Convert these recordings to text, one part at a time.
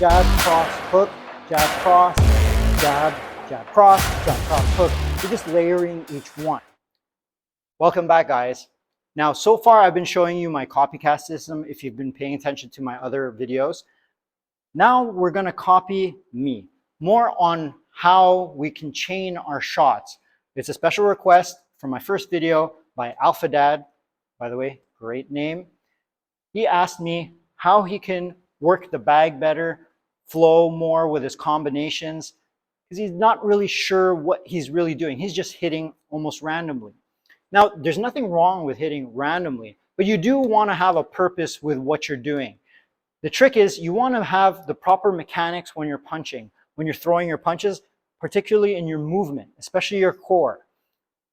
jab, cross, hook, jab, cross, jab, jab, cross, hook. You're just layering each one. Welcome back, guys. Now, so far I've been showing you my copycat system if you've been paying attention to my other videos. Now we're going to copy me, more on how we can chain our shots. It's a special request from my first video by Alpha Dad, by the way, great name. He asked me how he can work the bag better, flow more with his combinations, because he's not really sure what he's really doing. He's just hitting almost randomly. Now, there's nothing wrong with hitting randomly, but you do want to have a purpose with what you're doing. The trick is you want to have the proper mechanics when you're punching, when you're throwing your punches, particularly in your movement, especially your core.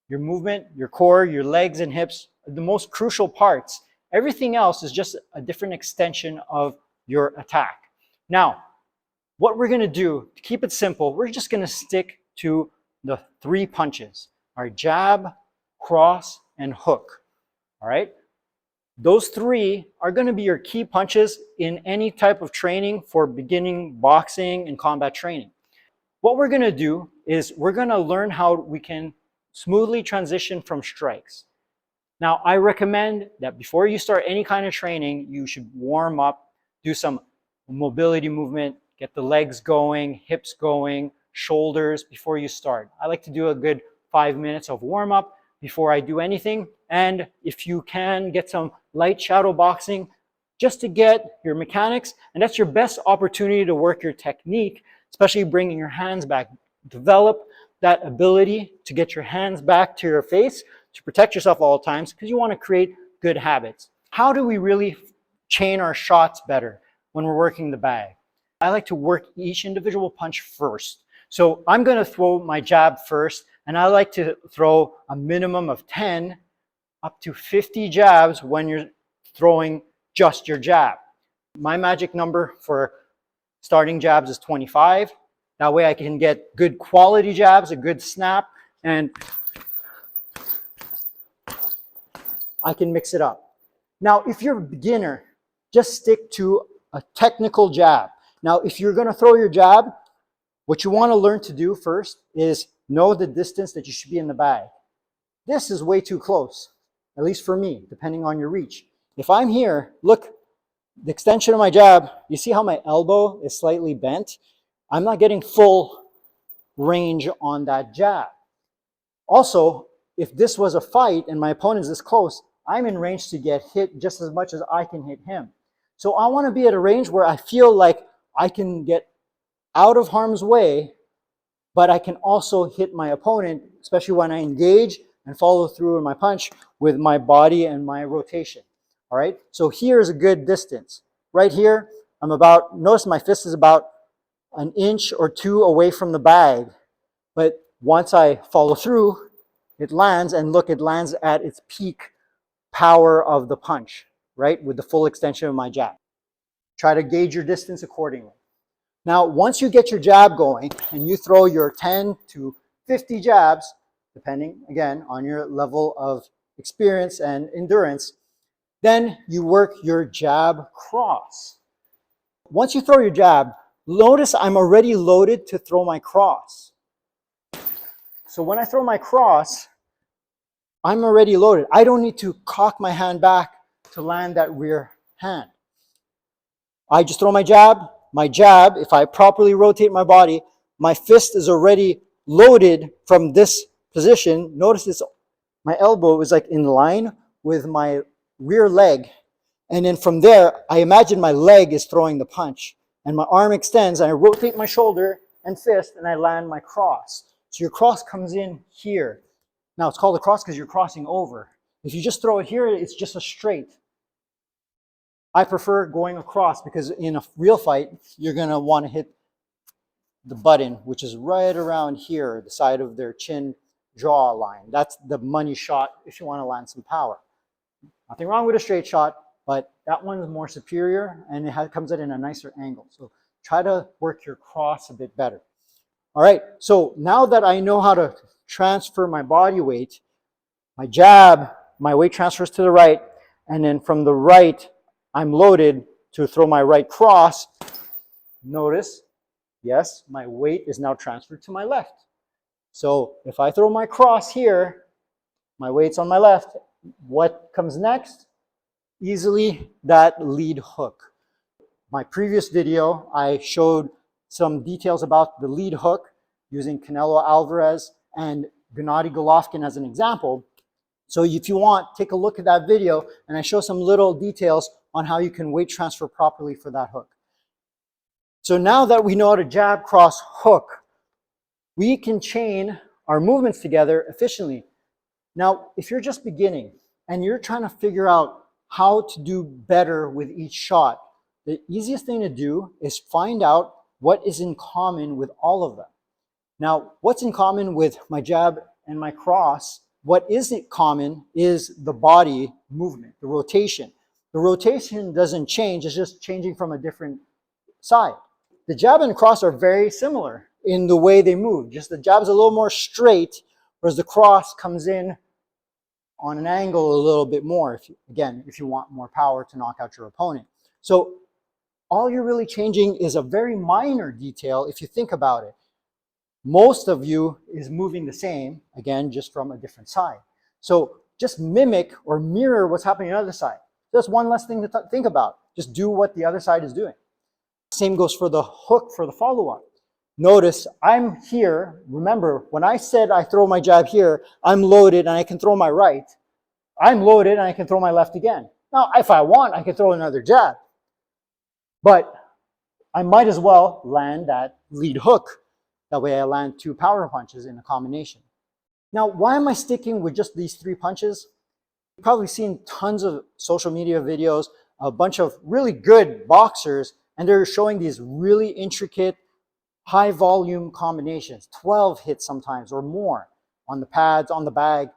Your movement, your core, your legs and hips are the most crucial parts. Everything else is just a different extension of your attack. Now, what we're going to do, to keep it simple, we're just going to stick to the 3 punches. Our jab, cross, and hook. All right? Those 3 are going to be your key punches in any type of training for beginning boxing and combat training. What we're going to do is we're going to learn how we can smoothly transition from strikes. Now, I recommend that before you start any kind of training, you should warm up, do some mobility movement, get the legs going, hips going, shoulders before you start. I like to do a good 5 minutes of warm up before I do anything. And if you can, get some light shadow boxing just to get your mechanics. And that's your best opportunity to work your technique, especially bringing your hands back. Develop that ability to get your hands back to your face to protect yourself all times, because you want to create good habits. How do we really chain our shots better when we're working the bag? I like to work each individual punch first. So I'm going to throw my jab first, and I like to throw a minimum of 10 up to 50 jabs when you're throwing just your jab. My magic number for starting jabs is 25. That way I can get good quality jabs, a good snap, and I can mix it up. Now, if you're a beginner, just stick to a technical jab. Now, if you're going to throw your jab, what you want to learn to do first is know the distance that you should be in the bag. This is way too close, at least for me, depending on your reach. If I'm here, look, the extension of my jab, you see how my elbow is slightly bent? I'm not getting full range on that jab. Also, if this was a fight and my opponent is this close, I'm in range to get hit just as much as I can hit him. So I want to be at a range where I feel like I can get out of harm's way, but I can also hit my opponent, especially when I engage and follow through in my punch with my body and my rotation. All right, so here's a good distance. Right here, notice my fist is about an inch or 2 away from the bag. But once I follow through, it lands, and look, it lands at its peak power of the punch, right? With the full extension of my jab. Try to gauge your distance accordingly. Now, once you get your jab going and you throw your 10 to 50 jabs, depending, again, on your level of experience and endurance, then you work your jab cross. Once you throw your jab, notice I'm already loaded to throw my cross. So when I throw my cross, I'm already loaded. I don't need to cock my hand back to land that rear hand. I just throw my jab. My jab, if I properly rotate my body, my fist is already loaded from this position. Notice my elbow is like in line with my rear leg. And then from there, I imagine my leg is throwing the punch. And my arm extends, and I rotate my shoulder and fist, and I land my cross. So your cross comes in here. Now, it's called a cross because you're crossing over. If you just throw it here, it's just a straight. I prefer going across because in a real fight, you're going to want to hit the button, which is right around here, the side of their chin jaw line. That's the money shot if you want to land some power. Nothing wrong with a straight shot, but that one is more superior, and it comes in a nicer angle. So try to work your cross a bit better. All right, so now that I know how to transfer my body weight, my jab, my weight transfers to the right, and then from the right, I'm loaded to throw my right cross. notice, yes, my weight is now transferred to my left. So if I throw my cross here, my weight's on my left. What comes next? Easily that lead hook. My previous video, I showed some details about the lead hook using Canelo Alvarez and Gennady Golovkin as an example. So if you want, take a look at that video and I show some little details on how you can weight transfer properly for that hook. So now that we know how to jab, cross, hook, we can chain our movements together efficiently. Now, if you're just beginning and you're trying to figure out how to do better with each shot, the easiest thing to do is find out what is in common with all of them. Now, what's in common with my jab and my cross? What isn't common is the body movement, the rotation. The rotation doesn't change, it's just changing from a different side. The jab and cross are very similar in the way they move. Just the jab's a little more straight, whereas the cross comes in on an angle a little bit more, if you want more power to knock out your opponent. So all you're really changing is a very minor detail if you think about it. Most of you is moving the same, again, just from a different side. So just mimic or mirror what's happening on the other side. That's one less thing to think about. Just do what the other side is doing. Same goes for the hook for the follow-up. Notice I'm here. Remember, when I said I throw my jab here, I'm loaded and I can throw my right. I'm loaded and I can throw my left again. Now, if I want, I can throw another jab. But I might as well land that lead hook. That way I land 2 power punches in a combination. Now, why am I sticking with just these 3 punches? You've probably seen tons of social media videos, a bunch of really good boxers, and they're showing these really intricate, high volume combinations, 12 hits sometimes or more on the pads, on the bag.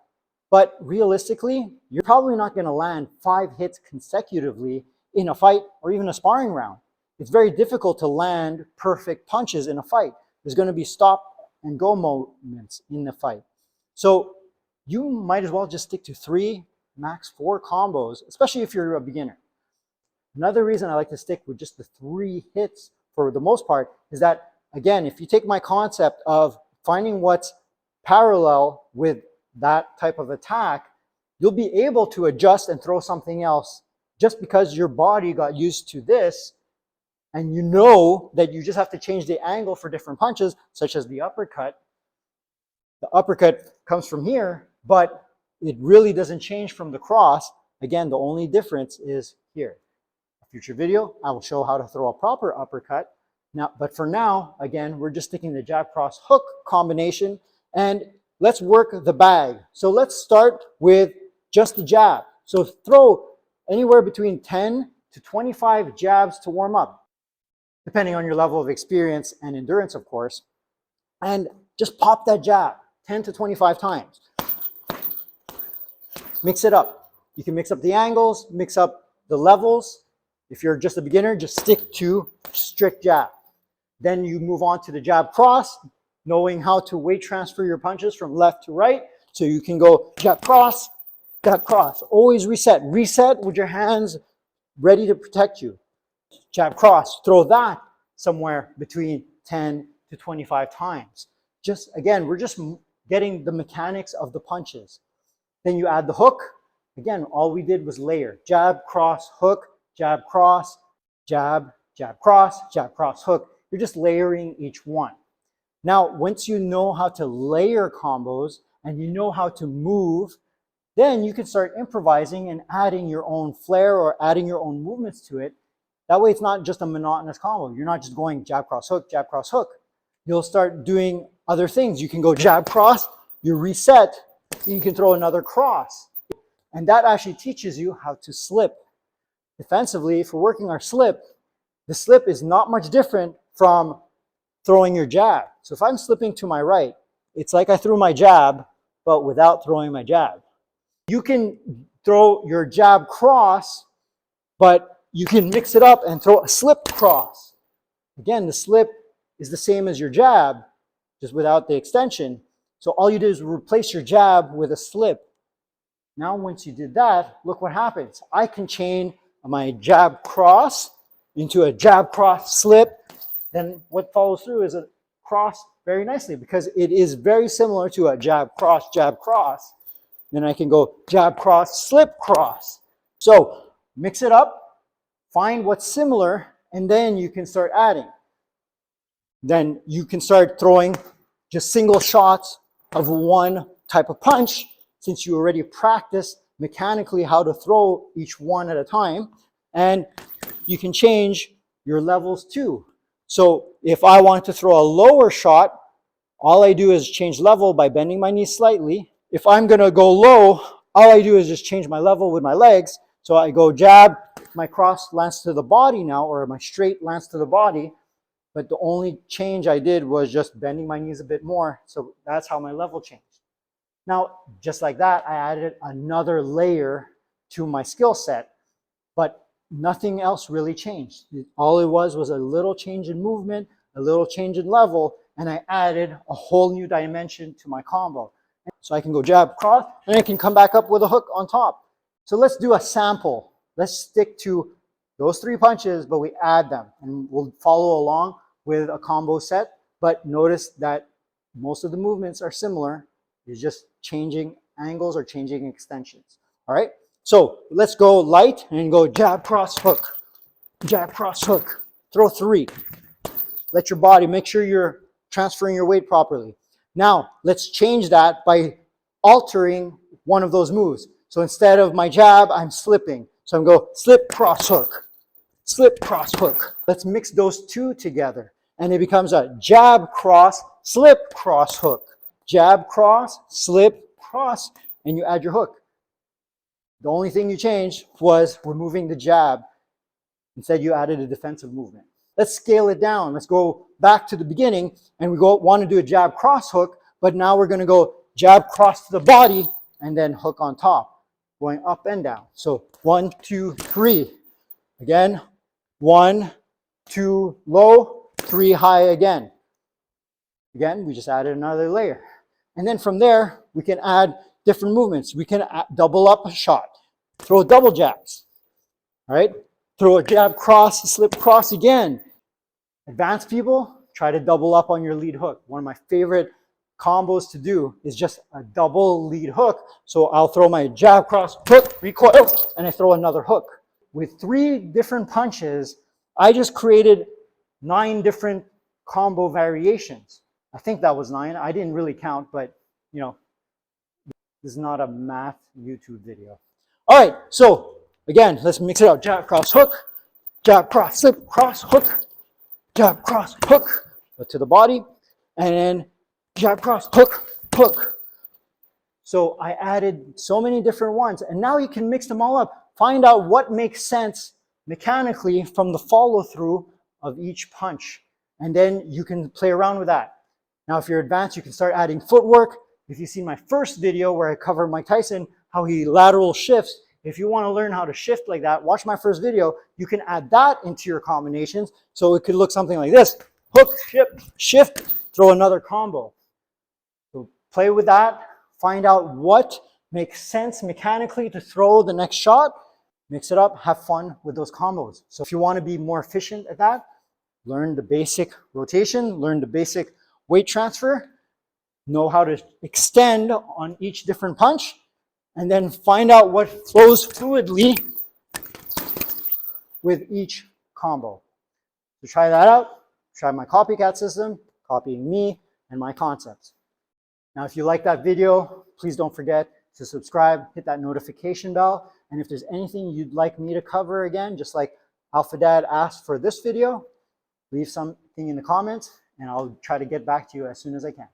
But realistically, you're probably not going to land 5 hits consecutively in a fight or even a sparring round. It's very difficult to land perfect punches in a fight. There's going to be stop and go moments in the fight. So you might as well just stick to 3, max 4 combos, especially if you're a beginner. Another reason I like to stick with just the 3 hits for the most part is that, again, if you take my concept of finding what's parallel with that type of attack, you'll be able to adjust and throw something else just because your body got used to this, and you know that you just have to change the angle for different punches, such as the uppercut. The uppercut comes from here, but it really doesn't change from the cross. Again, the only difference is here. A future video, I will show how to throw a proper uppercut. Now, but for now, again, we're just sticking the jab, cross, hook combination, and let's work the bag. So let's start with just the jab. So throw anywhere between 10 to 25 jabs to warm up, depending on your level of experience and endurance, of course. And just pop that jab 10 to 25 times. Mix it up. You can mix up the angles, mix up the levels. If you're just a beginner, just stick to strict jab. Then you move on to the jab cross, knowing how to weight transfer your punches from left to right. So you can go jab cross, jab cross. Always reset. Reset with your hands ready to protect you. Jab cross, throw that somewhere between 10 to 25 times. Just, again, we're just getting the mechanics of the punches. Then you add the hook. Again, all we did was layer. Jab, cross, hook, jab, cross, jab, jab, cross, hook. You're just layering each one. Now, once you know how to layer combos and you know how to move, then you can start improvising and adding your own flair or adding your own movements to it. That way it's not just a monotonous combo. You're not just going jab, cross, hook. You'll start doing other things. You can go jab, cross, you reset, you can throw another cross. And that actually teaches you how to slip. Defensively, if we're working our slip, the slip is not much different from throwing your jab. So if I'm slipping to my right, it's like I threw my jab, but without throwing my jab. You can throw your jab cross, but you can mix it up and throw a slip cross. Again, the slip is the same as your jab, just without the extension. So all you do is replace your jab with a slip. Now, once you did that, look what happens. I can chain my jab cross into a jab cross slip, then what follows through is a cross very nicely, because it is very similar to a jab, cross, jab, cross. Then I can go jab, cross, slip, cross. So mix it up, find what's similar, and then you can start adding. Then you can start throwing just single shots of one type of punch, since you already practiced mechanically how to throw each one at a time. And you can change your levels too. So if I want to throw a lower shot, all I do is change level by bending my knees slightly. If I'm going to go low, all I do is just change my level with my legs. So I go jab, my cross lands to the body now, or my straight lands to the body. But the only change I did was just bending my knees a bit more. So that's how my level changed. Now, just like that, I added another layer to my skill set, but nothing else really changed. All it was a little change in movement, a little change in level, and I added a whole new dimension to my combo. So I can go jab, cross, and I can come back up with a hook on top. So let's do a sample. Let's stick to those 3 punches, but we add them, and we'll follow along with a combo set. But notice that most of the movements are similar. It's just changing angles or changing extensions. All right, so let's go light and go jab, cross, hook, jab, cross, hook. Throw 3. Let your body, make sure you're transferring your weight properly. Now, let's change that by altering one of those moves. So instead of my jab, I'm slipping. So I'm going slip, cross, hook, slip, cross, hook. Let's mix those 2 together, and it becomes a jab, cross, slip, cross, hook. Jab, cross, slip, cross, and you add your hook. The only thing you changed was removing the jab. Instead, you added a defensive movement. Let's scale it down. Let's go back to the beginning, and we want to do a jab, cross, hook, but now we're going to go jab, cross to the body, and then hook on top, going up and down. So 1, 2, 3. Again, 1, 2, low, 3, high again. Again, we just added another layer. And then from there, we can add different movements. We can double up a shot, throw double jabs, all right? Throw a jab, cross, slip, cross again. Advanced people, try to double up on your lead hook. One of my favorite combos to do is just a double lead hook. So I'll throw my jab, cross, hook, recoil, and I throw another hook. With 3 different punches, I just created 9 different combo variations. I think that was 9. I didn't really count, but you know, this is not a math YouTube video. All right, so again, let's mix it out. Jab, cross, hook, jab, cross, slip, cross, hook, jab, cross, hook, go to the body, and then jab, cross, hook, hook. So I added so many different ones, and now you can mix them all up. Find out what makes sense mechanically from the follow through of each punch, and then you can play around with that. Now, if you're advanced, you can start adding footwork. If you've seen my first video where I cover Mike Tyson, how he lateral shifts, if you want to learn how to shift like that, watch my first video. You can add that into your combinations. So it could look something like this. Hook, shift, throw another combo. So play with that. Find out what makes sense mechanically to throw the next shot. Mix it up. Have fun with those combos. So if you want to be more efficient at that, learn the basic rotation, learn the basic weight transfer, know how to extend on each different punch, and then find out what flows fluidly with each combo. So try that out. Try my copycat system, copying me and my concepts. Now, if you like that video, please don't forget to subscribe, hit that notification bell, and if there's anything you'd like me to cover again, just like Alpha Dad asked for this video, leave something in the comments, and I'll try to get back to you as soon as I can.